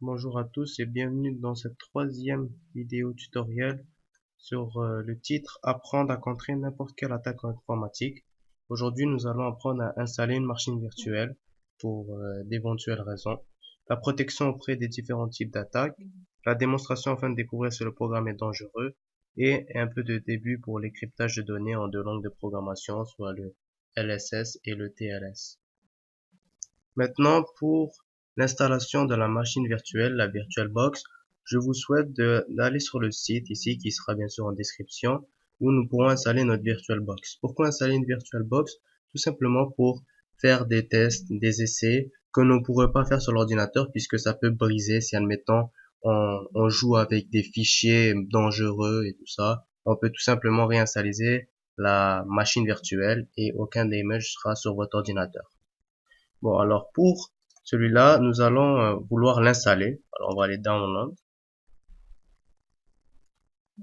Bonjour à tous et bienvenue dans cette troisième vidéo tutoriel sur le titre Apprendre à contrer n'importe quelle attaque informatique. Aujourd'hui, nous allons apprendre à installer une machine virtuelle pour d'éventuelles raisons, la protection auprès des différents types d'attaques, la démonstration afin de découvrir si le programme est dangereux et un peu de début pour les cryptages de données en deux langues de programmation, soit le LSS et le TLS. Maintenant, pour l'installation de la machine virtuelle, la VirtualBox, je vous souhaite d'aller sur le site ici, qui sera bien sûr en description, où nous pourrons installer notre VirtualBox. Pourquoi installer une VirtualBox? Tout simplement pour faire des tests, des essais que nous ne pourrons pas faire sur l'ordinateur puisque ça peut briser si, admettons, on joue avec des fichiers dangereux et tout ça. On peut tout simplement réinstaller la machine virtuelle et aucun des images sera sur votre ordinateur. Bon, alors pour celui-là, nous allons vouloir l'installer. Alors, on va aller download.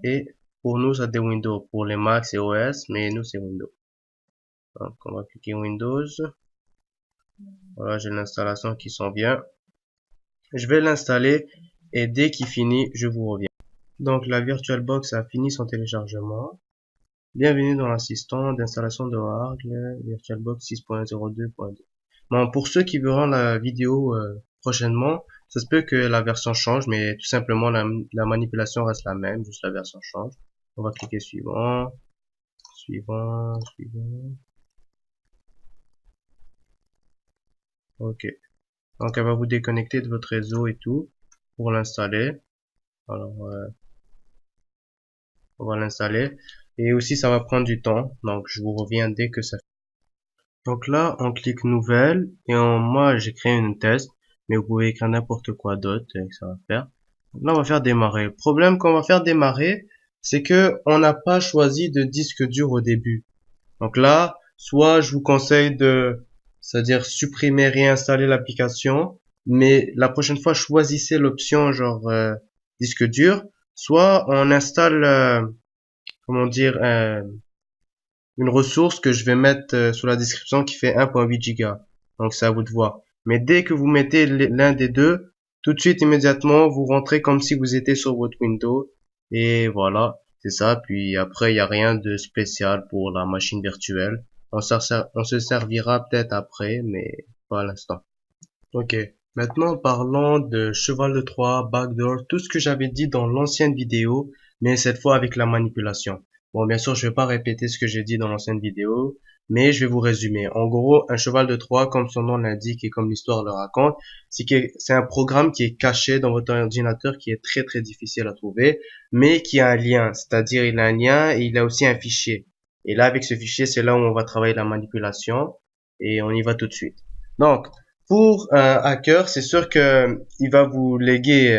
Et pour nous, ça c'est Windows. Pour les Mac, c'est OS, mais nous, c'est Windows. Donc, on va cliquer Windows. Voilà, j'ai l'installation qui s'en vient. Je vais l'installer et dès qu'il finit, je vous reviens. Donc, la VirtualBox a fini son téléchargement. Bienvenue dans l'assistant d'installation de Oracle VirtualBox 6.02.2. Bon, pour ceux qui verront la vidéo prochainement, ça se peut que la version change, mais tout simplement la manipulation reste la même, juste la version change. On va cliquer suivant, suivant, suivant. Ok. Donc elle va vous déconnecter de votre réseau et tout pour l'installer. Alors on va l'installer. Et aussi ça va prendre du temps. Donc je vous reviens dès que ça. Donc là, on clique nouvelle et moi j'ai créé une test, mais vous pouvez écrire n'importe quoi d'autre que ça va faire. Donc là, on va faire démarrer. Le problème qu'on va faire démarrer, c'est que on n'a pas choisi de disque dur au début. Donc là, soit je vous conseille c'est-à-dire supprimer, réinstaller l'application, mais la prochaine fois choisissez l'option genre disque dur, soit on installe, comment dire, une ressource que je vais mettre sous la description qui fait 1.8 giga. Donc c'est à vous de voir. Mais dès que vous mettez l'un des deux, tout de suite, immédiatement, vous rentrez comme si vous étiez sur votre Windows. Et voilà, c'est ça. Puis après, il n'y a rien de spécial pour la machine virtuelle. On se servira peut-être après, mais pas à l'instant. Ok. Maintenant, parlons de cheval de Troie, backdoor, tout ce que j'avais dit dans l'ancienne vidéo, mais cette fois avec la manipulation. Bon, bien sûr, je vais pas répéter ce que j'ai dit dans l'ancienne vidéo, mais je vais vous résumer. En gros, un cheval de Troie, comme son nom l'indique et comme l'histoire le raconte, c'est un programme qui est caché dans votre ordinateur qui est très très difficile à trouver, mais qui a un lien. C'est-à-dire, il a un lien et il a aussi un fichier. Et là, avec ce fichier, c'est là où on va travailler la manipulation et on y va tout de suite. Donc, pour un hacker, c'est sûr que il va vous léguer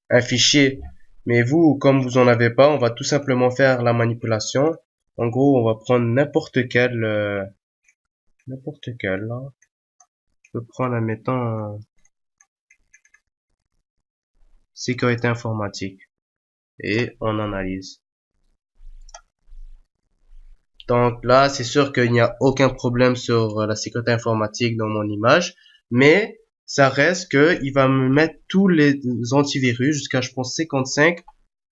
un fichier, mais vous, comme vous en avez pas, on va tout simplement faire la manipulation. En gros, on va prendre n'importe quel là. Je peux prendre, admettons, sécurité informatique et on analyse. Donc là, c'est sûr qu'il n'y a aucun problème sur la sécurité informatique dans mon image, mais ça reste que il va me mettre tous les antivirus jusqu'à je pense 55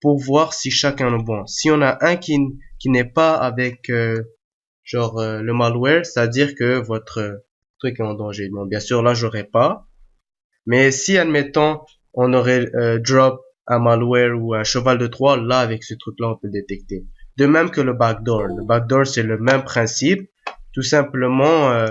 pour voir si chacun est bon. Si on a un qui n'est pas avec le malware, c'est-à-dire que votre truc est en danger. Bon, bien sûr là j'aurais pas, mais si admettons on aurait drop un malware ou un cheval de Troie, là avec ce truc-là on peut le détecter. De même que le backdoor. Le backdoor c'est le même principe. Tout simplement,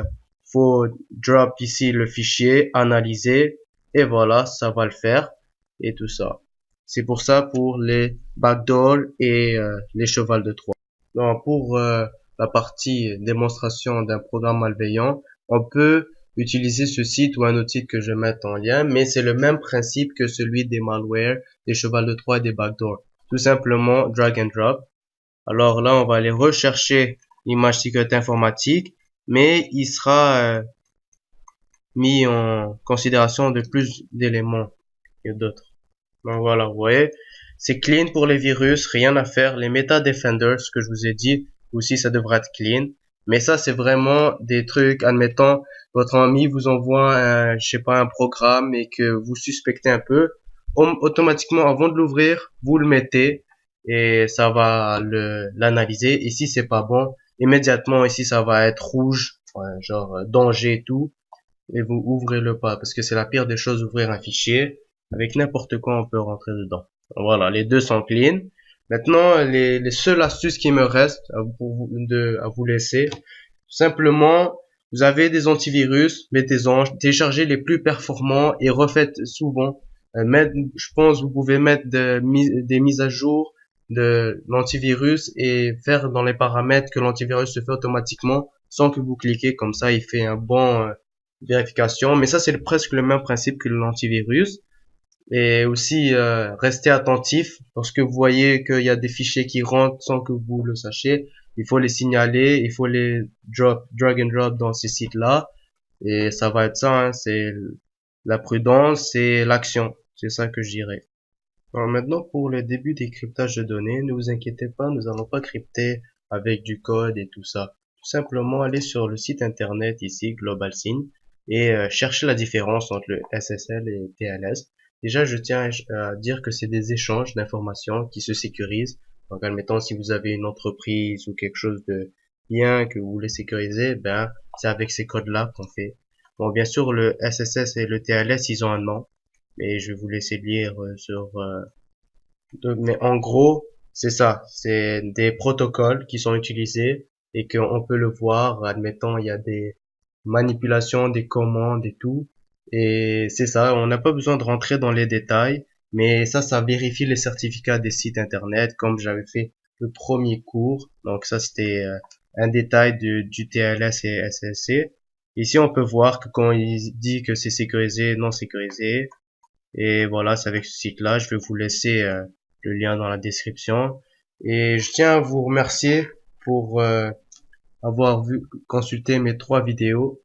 faut drop ici le fichier, analyser et voilà, ça va le faire et tout ça. C'est pour ça pour les backdoors et les chevals de Troie. Donc pour la partie démonstration d'un programme malveillant, on peut utiliser ce site ou un autre site que je vais mettre en lien, mais c'est le même principe que celui des malwares, des chevals de Troie et des backdoors. Tout simplement drag and drop. Alors là, on va aller rechercher l'image sécurité informatique, mais il sera mis en considération de plus d'éléments que d'autres. Donc voilà, vous voyez, c'est clean pour les virus, rien à faire. Les meta defenders, ce que je vous ai dit, aussi ça devrait être clean. Mais ça, c'est vraiment des trucs, admettons, votre ami vous envoie un, je sais pas, un programme et que vous suspectez un peu, automatiquement, avant de l'ouvrir, vous le mettez et ça va l'analyser. Et si c'est pas bon, immédiatement, ici, ça va être rouge, ouais, genre danger et tout, et vous ouvrez le pas parce que c'est la pire des choses, ouvrir un fichier. Avec n'importe quoi, on peut rentrer dedans. Voilà, les deux sont clean. Maintenant, les seules astuces qui me restent à vous laisser, simplement, vous avez des antivirus, mettez-en, téléchargez les plus performants et refaites souvent. Je pense, vous pouvez mettre des mises à jour de l'antivirus et faire dans les paramètres que l'antivirus se fait automatiquement sans que vous cliquez. Comme ça, il fait un bon vérification. Mais ça, c'est presque le même principe que l'antivirus. Et aussi, restez attentif lorsque vous voyez qu'il y a des fichiers qui rentrent sans que vous le sachiez. Il faut les signaler, il faut les drag and drop dans ces sites-là. Et ça va être ça, hein, c'est la prudence et l'action. C'est ça que je dirais. Alors maintenant, pour le début des cryptages de données, ne vous inquiétez pas, nous allons pas crypter avec du code et tout ça. Tout simplement, allez sur le site internet ici, GlobalSign, et cherchez la différence entre le SSL et le TLS. Déjà, je tiens à dire que c'est des échanges d'informations qui se sécurisent. Donc, admettons, si vous avez une entreprise ou quelque chose de bien que vous voulez sécuriser, ben, c'est avec ces codes-là qu'on fait. Bon, bien sûr, le SSS et le TLS, ils ont un nom, mais je vais vous laisser lire mais en gros, c'est ça. C'est des protocoles qui sont utilisés et qu'on peut le voir. Admettons, il y a des manipulations, des commandes et tout. Et c'est ça. On n'a pas besoin de rentrer dans les détails. Mais ça vérifie les certificats des sites internet comme j'avais fait le premier cours. Donc ça, c'était un détail du TLS et SSC. Ici, on peut voir que quand il dit que c'est sécurisé, non sécurisé, et voilà, c'est avec ce site-là. Je vais vous laisser le lien dans la description. Et je tiens à vous remercier pour avoir consulté mes 3 vidéos.